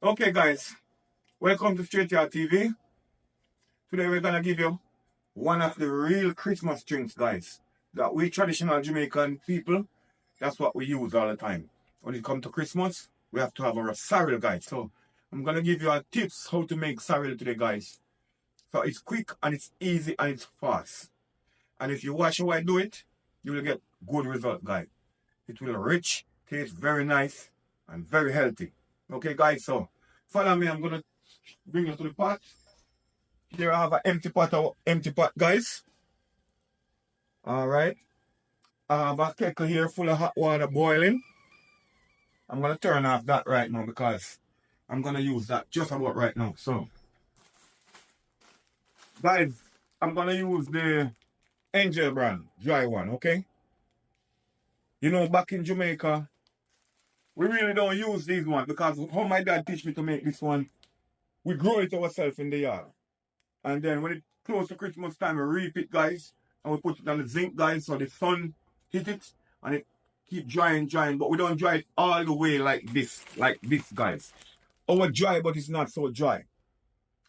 Okay guys, welcome to Straight Yard TV. Today we're gonna give you one of the real Christmas drinks, guys, that we traditional Jamaican people, that's what we use all the time. When it comes to Christmas, we have to have our sorrel, guys. So I'm gonna give you tips how to make sorrel today, guys. So it's quick and it's easy and it's fast. And if you watch how I do it, you will get good result, guys. It will rich, taste very nice and very healthy. Okay guys, so follow me. I'm gonna bring you to the pot. Here I have an empty pot, guys. Alright. I have a kettle here full of hot water boiling. I'm gonna turn off that right now because I'm gonna use that just about right now. So guys, I'm gonna use the Angel brand, dry one, okay? You know, back in Jamaica, we really don't use these ones because how my dad teach me to make this one, we grow it ourselves in the yard. And then when it close to Christmas time, we reap it, guys, and we put it on the zinc, guys, so the sun hit it and it keep drying, but we don't dry it all the way like this, guys. Our dry, but it's not so dry.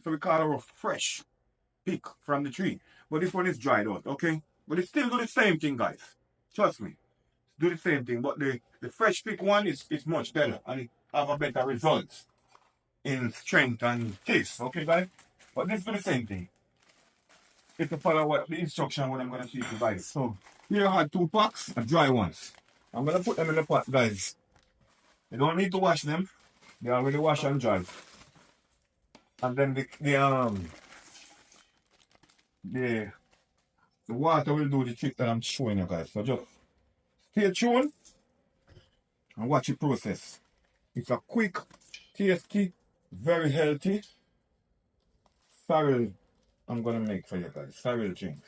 So we call it a fresh pick from the tree. But this one is dried out, okay? But it still do the same thing, guys. Trust me. Do the same thing, but the fresh pick one is much better and it have a better result in strength and taste, okay guys? But this do the same thing. If you follow what the instruction what I'm gonna teach you guys. So here I had 2 packs of dry ones. I'm gonna put them in the pot, guys. You don't need to wash them. They already wash and dry. And then the water will do the trick that I'm showing you guys. So just stay tuned and watch the process. It's a quick, tasty, very healthy sorrel I'm gonna make for you guys. Sorrel drink.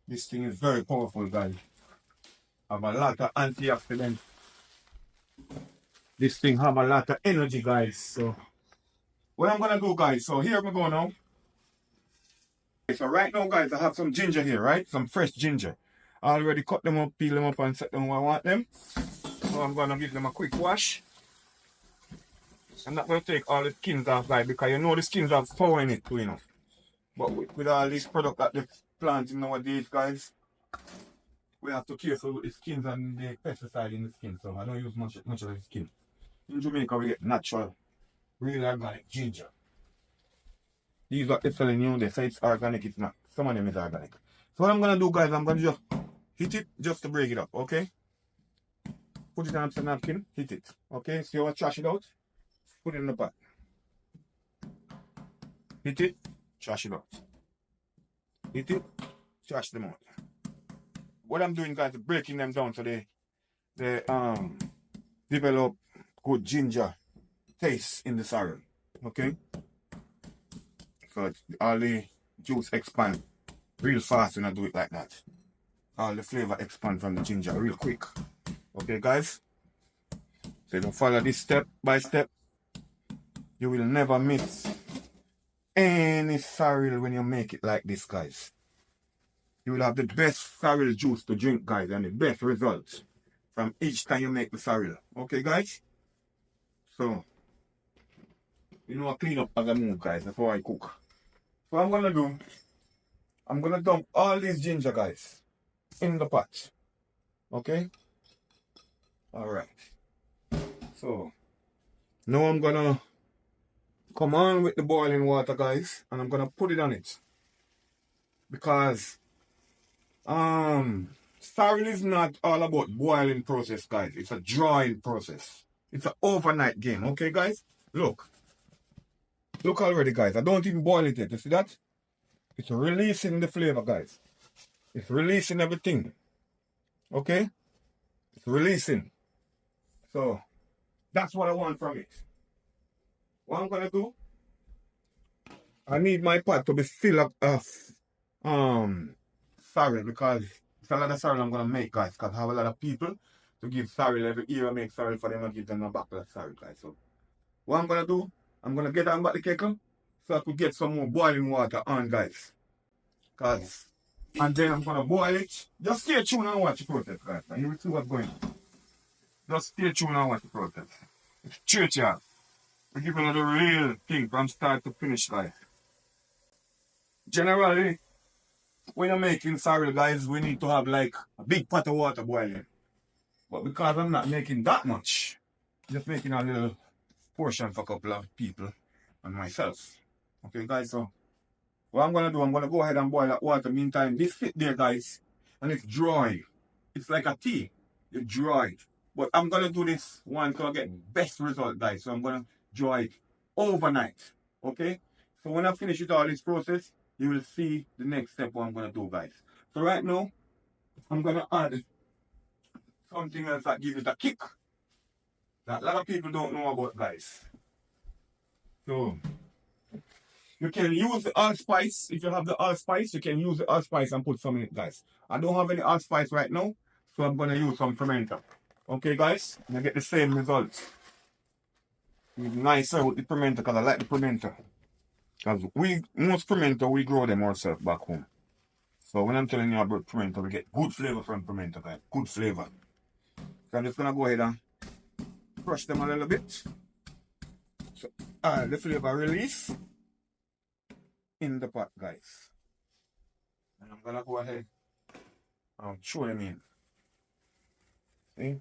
This thing is very powerful, guys. Have a lot of antioxidants. This thing have a lot of energy, guys. So what I'm gonna do, guys, so here we go now. So right now, guys, I have some ginger here, right? Some fresh ginger. I already cut them up, peel them up and set them where I want them. So I'm gonna give them a quick wash. I'm not gonna take all the skins off, guys, because you know the skins have power in it too, you know. But with all these products that they're planting nowadays, guys, we have to be careful with the skins and the pesticide in the skin. So I don't use much of the skin. In Jamaica, we get natural, real organic ginger. These what they're telling you, they say it's organic, it's not. Some of them is organic. So what I'm gonna do, guys, I'm gonna just hit it just to break it up, okay? Put it on some napkin, hit it, okay? See how I trash it out? Put it in the pot. Hit it, trash it out. Hit it, trash them out. What I'm doing, guys, is breaking them down so they develop good ginger taste in the sorrel, okay? So all the juice expand real fast when I do it like that. All the flavor expand from the ginger real quick. Okay, guys? So if you follow this step by step, you will never miss any sorrel when you make it like this, guys. You will have the best sorrel juice to drink, guys, and the best results from each time you make the sorrel. Okay, guys? So, you know I clean up as I move, guys, before I cook. So what I'm gonna do, I'm gonna dump all these ginger, guys, in the pot. Okay? Alright. So now I'm gonna come on with the boiling water, guys, and I'm gonna put it on it. Because sorrel is not all about boiling process, guys. It's a drying process. It's an overnight game, okay guys? Look. Look already, guys. I don't even boil it yet. You see that? It's releasing the flavor, guys. It's releasing everything. Okay? It's releasing. So, that's what I want from it. What I'm gonna do, I need my pot to be filled up of sorrel because it's a lot of sorrel I'm gonna make, guys. Because I have a lot of people to give sorrel every year. I make sorrel for them and give them a bottle of sorrel, guys. So, what I'm gonna do, I'm gonna get on back the kettle so I could get some more boiling water on, guys. And then I'm gonna boil it. Just stay tuned and watch the process, guys. And you will see what's going on. Just stay tuned and watch the process. It's Straight Yard. to give you the real thing from start to finish, guys. Generally, when you're making sorrel, guys, we need to have like a big pot of water boiling. But because I'm not making that much, just making a little portion for a couple of people and myself. Okay, guys, so what I'm gonna do, I'm gonna go ahead and boil that water. Meantime, this sit there, guys, and it's dry. It's like a tea. It's dry. But I'm gonna do this one to get best result, guys. So I'm gonna dry it overnight. Okay? So when I finish with all this process, you will see the next step what I'm gonna do, guys. So right now, I'm gonna add something else that gives it a kick that a lot of people don't know about, guys. So you can use the allspice. If you have the allspice, you can use the allspice and put some in it, guys. I don't have any allspice right now, so I'm gonna use some pimento. Okay, guys, and I get the same results. It's nicer with the pimento because I like the pimento. Because most pimento we grow them ourselves back home. So when I'm telling you about pimento, we get good flavor from pimento, guys. Good flavor. So I'm just gonna go ahead and crush them a little bit. So the flavor release in the pot, guys. And I'm gonna go ahead and throw them in. See?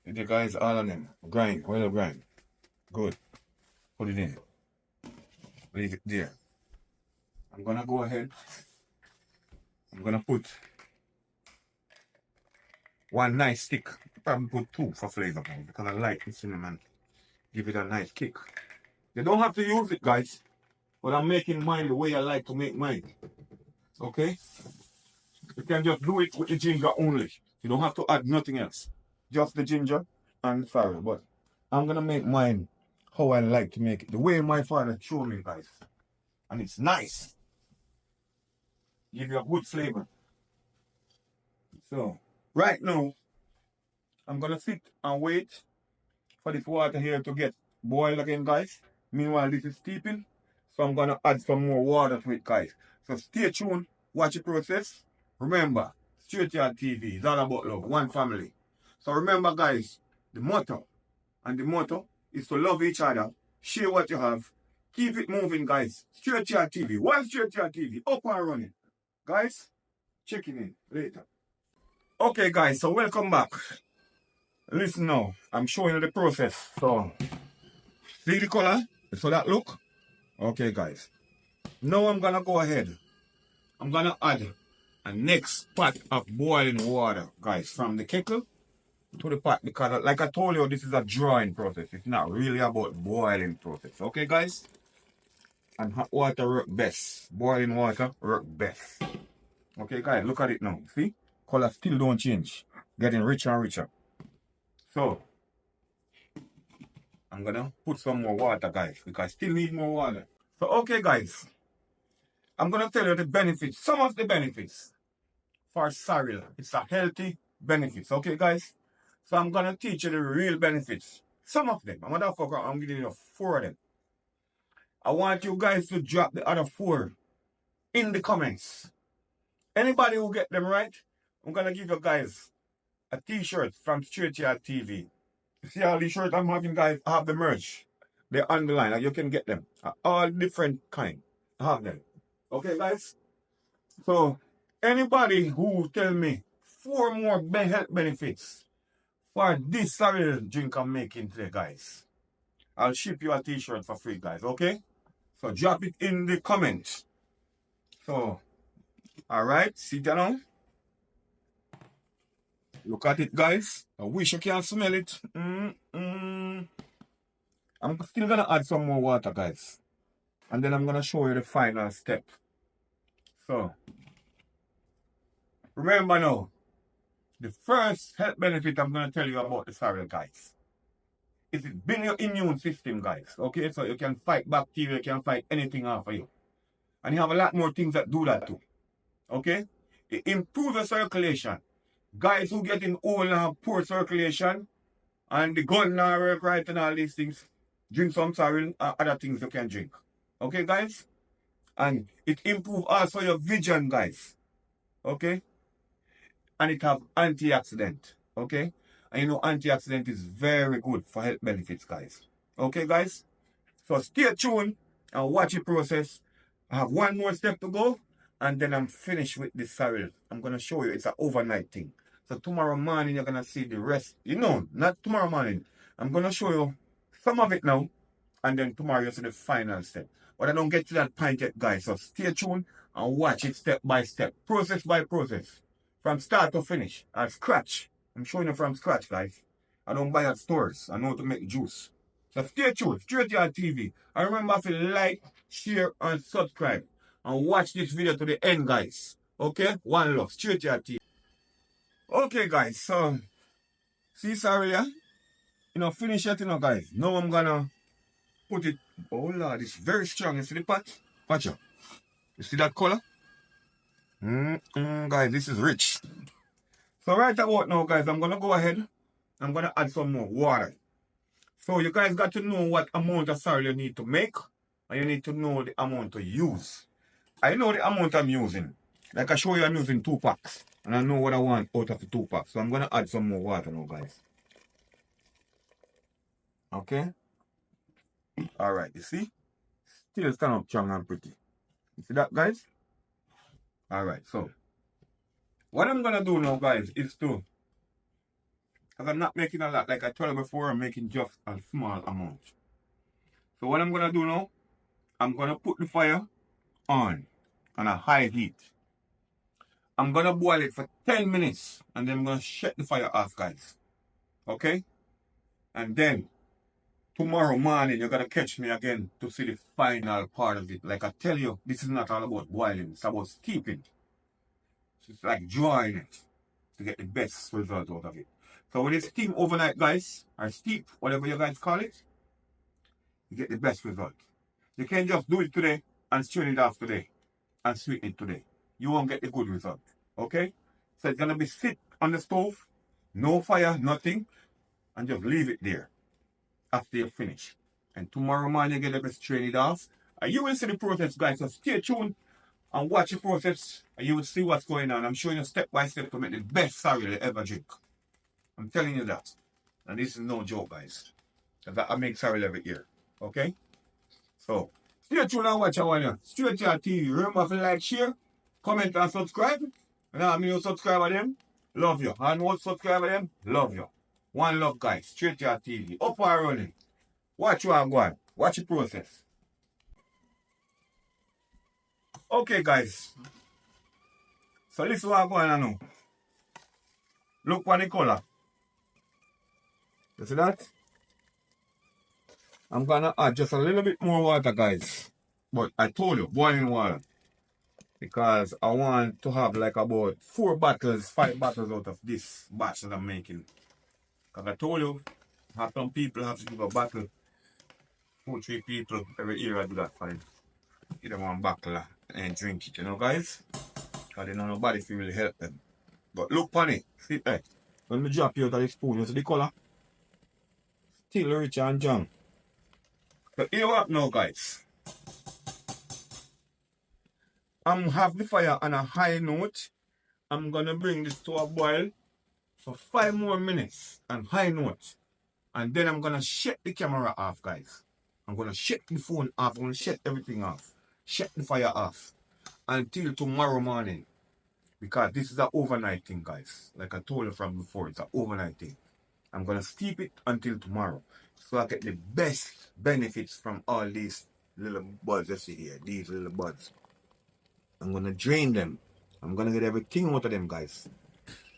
The guys, all of them. Grind, well grind. Good. Put it in. Leave it there. I'm gonna go ahead. I'm gonna put one nice stick. Probably put two for flavor, because I like the cinnamon. Give it a nice kick. You don't have to use it, guys. But I'm making mine the way I like to make mine. Okay? You can just do it with the ginger only. You don't have to add nothing else. Just the ginger and the sorrel. But I'm gonna make mine how I like to make it. The way my father showed me, guys. And it's nice. Give you a good flavor. So, right now, I'm gonna sit and wait for this water here to get boiled again, guys. Meanwhile, this is steeping. So I'm gonna add some more water to it, guys. So stay tuned, watch the process. Remember, Straight Yard TV is all about love, one family. So remember, guys, the motto is to love each other, share what you have, keep it moving, guys. Straight Yard TV, one Straight Yard TV, up and running. Guys, checking in later. Okay, guys, so welcome back. Listen now, I'm showing you the process. So, see the color? So that look? Okay, guys. Now I'm gonna go ahead. I'm gonna add a next pot of boiling water, guys, from the kettle to the pot, because like I told you, this is a drying process. It's not really about boiling process. Okay, guys? And hot water work best. Boiling water work best. Okay, guys, look at it now. See? Color still don't change. Getting richer and richer. So, I'm gonna put some more water, guys, because I still need more water. So, okay, guys, I'm gonna tell you the benefits, some of the benefits for sorrel. It's a healthy benefits, okay, guys? So I'm gonna teach you the real benefits. Some of them. I'm giving you 4 of them. I want you guys to drop the other 4 in the comments. Anybody who get them right, I'm gonna give you guys a t-shirt from Straight Yard TV. You see all these shirts I'm having, guys? I have the merch. They're on the line, and you can get them. All different kind. I have them. Okay, guys? So, anybody who tell me 4 more health benefits for this sorrel drink I'm making today, guys, I'll ship you a t-shirt for free, guys, okay? So, drop it in the comments. So, alright, see that now? Look at it, guys. I wish you can smell it. I'm still gonna add some more water, guys. And then I'm gonna show you the final step. So, remember now, the first health benefit I'm gonna tell you about the sorrel, guys, is it build your immune system, guys. Okay, so you can fight bacteria, you can fight anything off of you. And you have a lot more things that do that too. Okay? It improves the circulation. Guys who getting old and have poor circulation, and the gun now work right and all these things, drink some sorrel and other things you can drink. Okay, guys? And it improves also your vision, guys. Okay? And it have antioxidant. Okay? And you know antioxidant is very good for health benefits, guys. Okay, guys? So stay tuned and watch the process. I have one more step to go, and then I'm finished with this sorrel. I'm gonna show you it's an overnight thing. So tomorrow morning you're gonna see the rest. You know, not tomorrow morning. I'm gonna show you some of it now, and then tomorrow you see the final step. But I don't get to that point yet, guys. So stay tuned and watch it step by step, process by process, from start to finish, at scratch. I'm showing you from scratch, guys. I don't buy at stores. I know how to make juice. So stay tuned, straight to your TV. And remember to like, share, and subscribe. And watch this video to the end, guys. Okay? One love, straight to your TV. Okay, guys. So, see, sorry, yeah? You know, finish it, you know, guys. Now I'm gonna put it. Oh, Lord, it's very strong. You see the pot? Watch out. You see that color? Guys, this is rich. So, right about now, guys, I'm gonna go ahead. I'm gonna add some more water. So you guys got to know what amount of sorrel you need to make, and you need to know the amount to use. I know the amount I'm using. Like I show you, I'm using 2 packs, and I know what I want out of the 2 packs. So I'm gonna add some more water now, guys. Okay. All right. You see, still stand up strong and pretty. You see that, guys? All right. So what I'm gonna do now, guys, is to, because I'm not making a lot. Like I told you before, I'm making just a small amount. So what I'm gonna do now, I'm gonna put the fire on a high heat. I'm gonna boil it for 10 minutes and then I'm gonna shut the fire off, guys. Okay? And then tomorrow morning you're gonna catch me again to see the final part of it. Like I tell you, this is not all about boiling, it's about steeping. It's like drying it to get the best result out of it. So when it's steam overnight, guys, or steep, whatever you guys call it, you get the best result. You can't just do it today and strain it off today and sweeten it today. You won't get the good result. Okay? So it's gonna be sit on the stove, no fire, nothing, and just leave it there after you finish. And tomorrow morning you get to strain it off. And you will see the process, guys. So stay tuned and watch the process and you will see what's going on. I'm showing you step by step to make the best sorrel you ever drink. I'm telling you that. And this is no joke, guys. Because I make sorrel every year. Okay? So stay tuned and watch our one. Straight to your TV. Remember to like, share, comment, and subscribe. And I'm new subscriber them. Love you. And old subscriber them. Love you. One love, guys. Straight to your TV. Up and running. Watch you are going. Watch the process. Okay, guys. So this is what I'm going on now. Look what the color. You see that? I'm gonna add just a little bit more water, guys. But I told you, boiling water. Because I want to have like about 4 bottles, 5 bottles out of this batch that I'm making. Because I told you, have some people have to give a bottle. 2, 3 people every year I do that for them. Give them one bottle and drink it, you know, guys? Because then nobody feel really help them. But look on it. See that? When we drop you out of the spoon, you see the color? Still rich and young. So here what now, guys? I'm have the fire on a high note. I'm gonna bring this to a boil for 5 more minutes on high note. And then I'm gonna shut the camera off, guys. I'm gonna shut the phone off. I'm gonna shut everything off. Shut the fire off until tomorrow morning. Because this is an overnight thing, guys. Like I told you from before, it's an overnight thing. I'm gonna steep it until tomorrow. So I get the best benefits from all these little buds you see here. These little buds. I'm gonna drain them. I'm gonna get everything out of them, guys.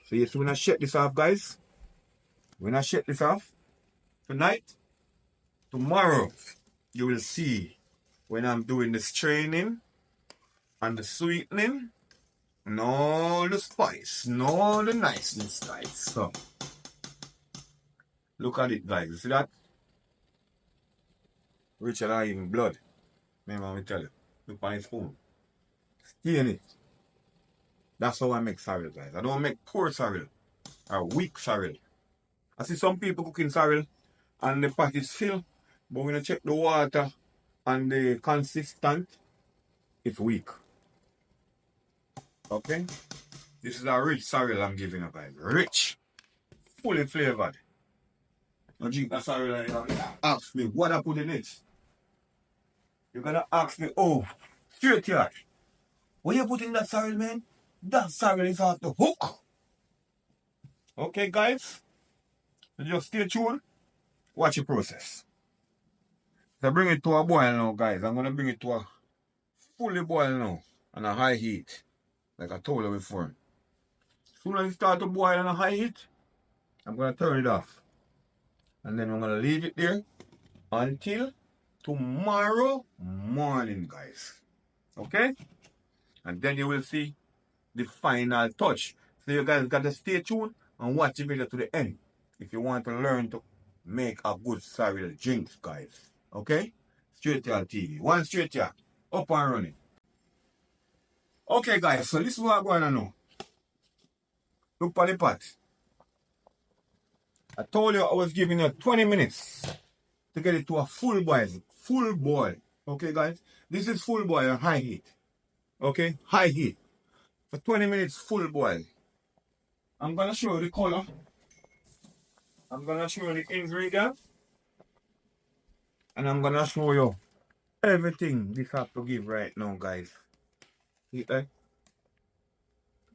So yes, when I shut this off, guys. When I shut this off tonight, tomorrow, you will see when I'm doing the straining and the sweetening and all the spice and all the niceness, guys. So look at it, guys. You see that? Richer than even blood. Remember me tell you. Look on the spoon. Stain it. That's how I make sorrel, guys. I don't make poor sorrel or weak sorrel. I see some people cooking sorrel and the pot is filled, but when you check the water and the consistent, it's weak. Okay? This is a rich sorrel I'm giving you, guys. Rich. Fully flavored. No drink that sorrel and you ask me what I put in it. You're gonna ask me, oh, straight here. What you put in that sorrel, man? That sorrel is off the hook. Okay, guys? So just stay tuned. Watch the process. So bring it to a boil now, guys. I'm gonna bring it to a fully boil now on a high heat. Like I told you before. As soon as it starts to boil on a high heat, I'm gonna turn it off. And then I'm gonna leave it there until tomorrow morning, guys. Okay? And then you will see the final touch. So you guys got to stay tuned and watch the video to the end if you want to learn to make a good sorrel drink, guys. Okay? Straight here TV. One straight here. Up and running. Okay, guys. So this is what I'm going to know. Look for the pot. I told you I was giving you 20 minutes to get it to a full boil. Full boil. Okay, guys? This is full boil on high heat. Okay? High heat. For 20 minutes full boil. I'm going to show you the color. I'm going to show you the ingredients. And I'm going to show you everything this has to give right now, guys. See that?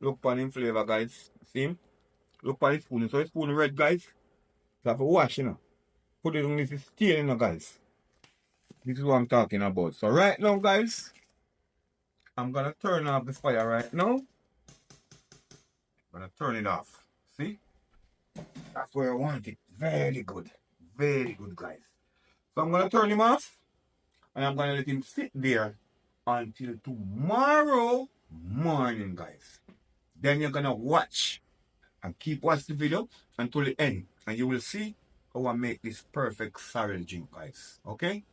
Look for the flavor, guys. See him? Look for the spoon. So the spoon red, guys. You have to wash, you know. Put it on this steel, you know, guys. This is what I'm talking about. So right now, guys, I'm going to turn off the fire right now. I'm going to turn it off. See? That's where I want it. Very good. Very good, guys. So I'm going to turn him off. And I'm going to let him sit there until tomorrow morning, guys. Then you're going to watch and keep watching the video until the end. And you will see how I make this perfect sorrel drink, guys. Okay?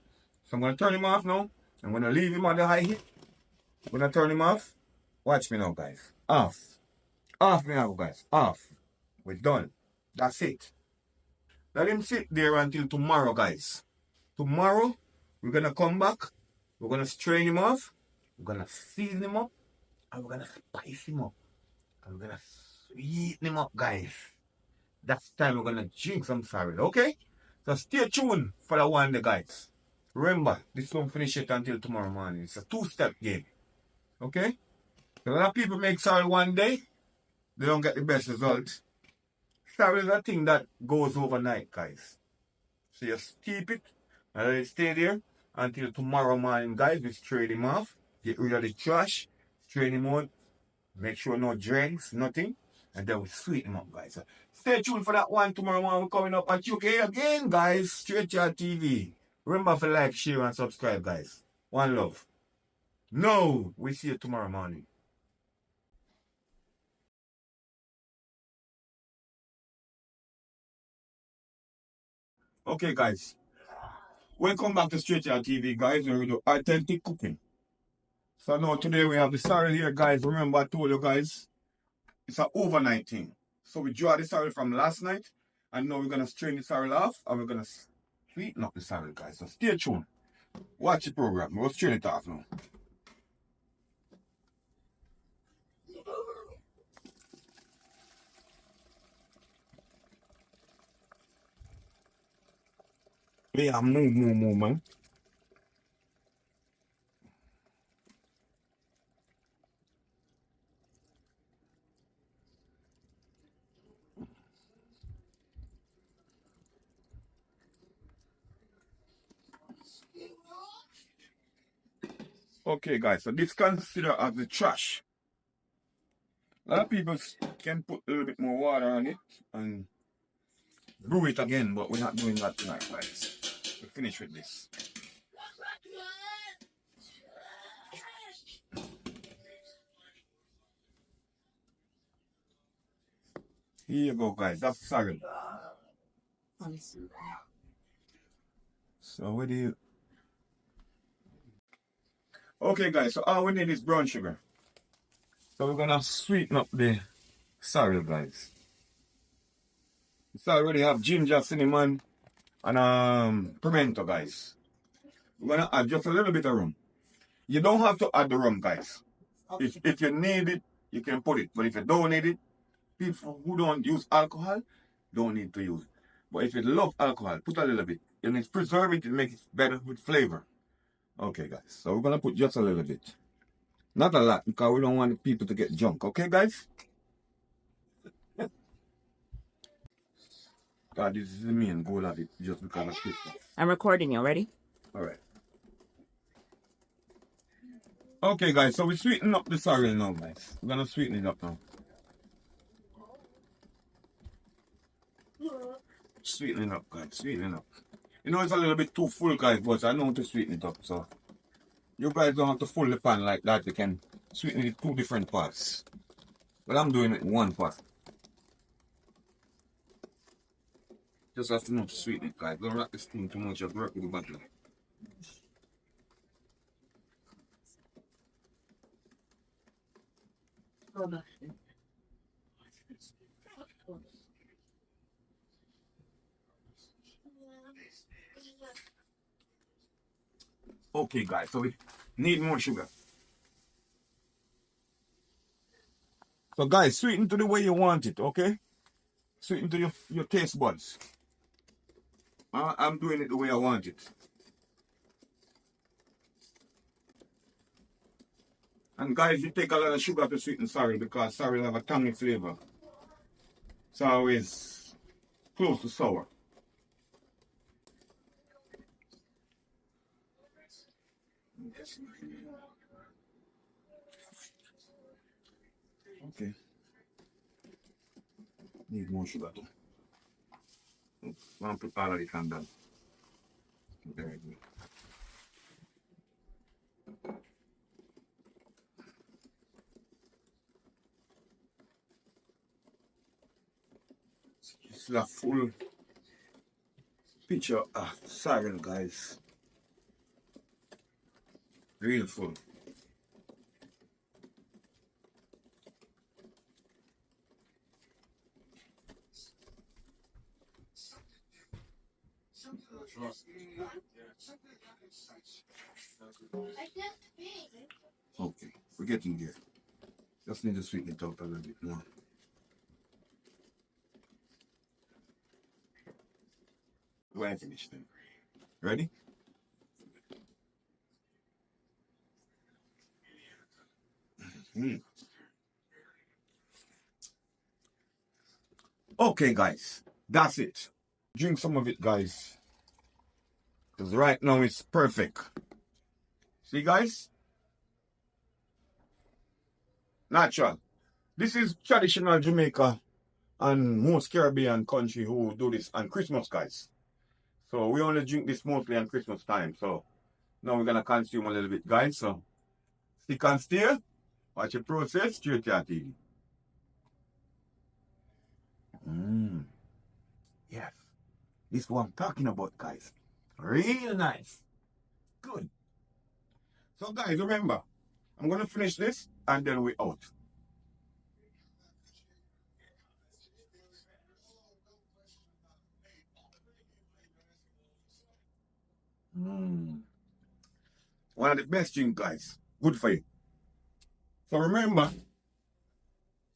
So I'm going to turn him off now. I'm going to leave him on the high heat. I'm going to turn him off. Watch me now, guys. Off. Off me now, guys. Off. We're done. That's it. Let him sit there until tomorrow, guys. Tomorrow, we're going to come back. We're going to strain him off. We're going to season him up. And we're going to spice him up. And we're going to sweeten him up, guys. That's the time we're going to drink some sorrel, okay? So stay tuned for the one, guys. Remember, this won't finish it until tomorrow morning. It's a two-step game, okay? So a lot of people make sorrel one day. They don't get the best result. Sorrel is a thing that goes overnight, guys. So you steep it and let it stay there until tomorrow morning, guys. We strain him off. Get rid of the trash. Strain him out. Make sure no dregs, nothing. And then we sweeten him up, guys. So stay tuned for that one tomorrow morning. We're coming up at UK again, guys. Straight Yard TV. Remember to like, share, and subscribe, guys. One love. No, we see you tomorrow morning. Okay, guys. Welcome back to Straight Yard TV, guys, where we do authentic cooking. So now today we have the sorrel here, guys. Remember I told you guys, it's an overnight thing. So we draw the sorrel from last night, and now we're going to strain the sorrel off, and we're going to sweeten up the sorrel, guys. So stay tuned. Watch the program. We'll strain it off now. Yeah, move, man. Okay, guys, so this consider as the trash. A lot of people can put a little bit more water on it and brew it again, but we're not doing that tonight, guys. We're finished with this. Here you go, guys. That's sorrel. So what do you... Okay, guys, so all we need is brown sugar. So we're gonna sweeten up the sorrel, guys. It's already have ginger, cinnamon, and pimento, guys. We're gonna add just a little bit of rum. You don't have to add the rum, guys. If you need it, you can put it. But if you don't need it, people who don't use alcohol don't need to use it. But if you love alcohol, put a little bit. And it's preserve it, it makes it better with flavor. Okay, guys. So we're gonna put just a little bit. Not a lot, because we don't want people to get drunk. Okay, guys? God, this is the main goal of it, just because of Christmas. I'm recording you. Ready? Alright. Okay, guys, so we sweeten up the sorrel now, guys. We're gonna sweeten it up now. Sweeten it up, guys. Sweeten it up. You know it's a little bit too full, guys, but I know how to sweeten it up, so you guys don't have to full the pan like that. You can sweeten it in 2 different parts. But I'm doing it in 1 part. Just have to know to sweeten it, guys. Don't rock the spoon too much, just work with the bottle. Okay, guys, so we need more sugar. So, guys, sweeten to the way you want it, okay? Sweeten to your taste buds. I'm doing it the way I want it. And guys, you take a lot of sugar to sweeten sorrel because sorrel have a tangy flavor. Sorrel is close to sour. Okay. Need more sugar too. I'm going to put all of it on done. Very good. This is a full picture of sorrel, guys. Real full. Okay, we're getting there. Just need to sweeten it out a little bit more. Go ahead and finish then. Ready? Okay, guys, that's it. Drink some of it, guys. Because right now it's perfect. See, guys? Natural. This is traditional Jamaica and most Caribbean country who do this on Christmas, guys. So we only drink this mostly on Christmas time. So now we're going to consume a little bit, guys. So stick and steer. Watch the process. Straight to your TV. Yes. This is what I'm talking about, guys. Real nice. Good. So, guys, remember, I'm going to finish this and then we're out. One of the best drinks, guys. Good for you. So, remember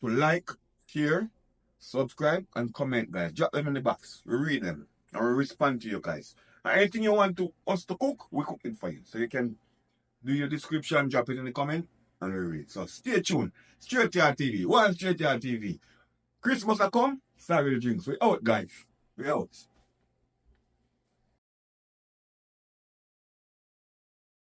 to like, share, subscribe, and comment, guys. Drop them in the box. We read them and we respond to you guys. And anything you want us to cook, we cook it for you. So, you can do your description, drop it in the comment, and we read. So stay tuned. Straight to our TV. One Straight to our TV. Christmas will come, sorrel drinks. We out, guys. We out.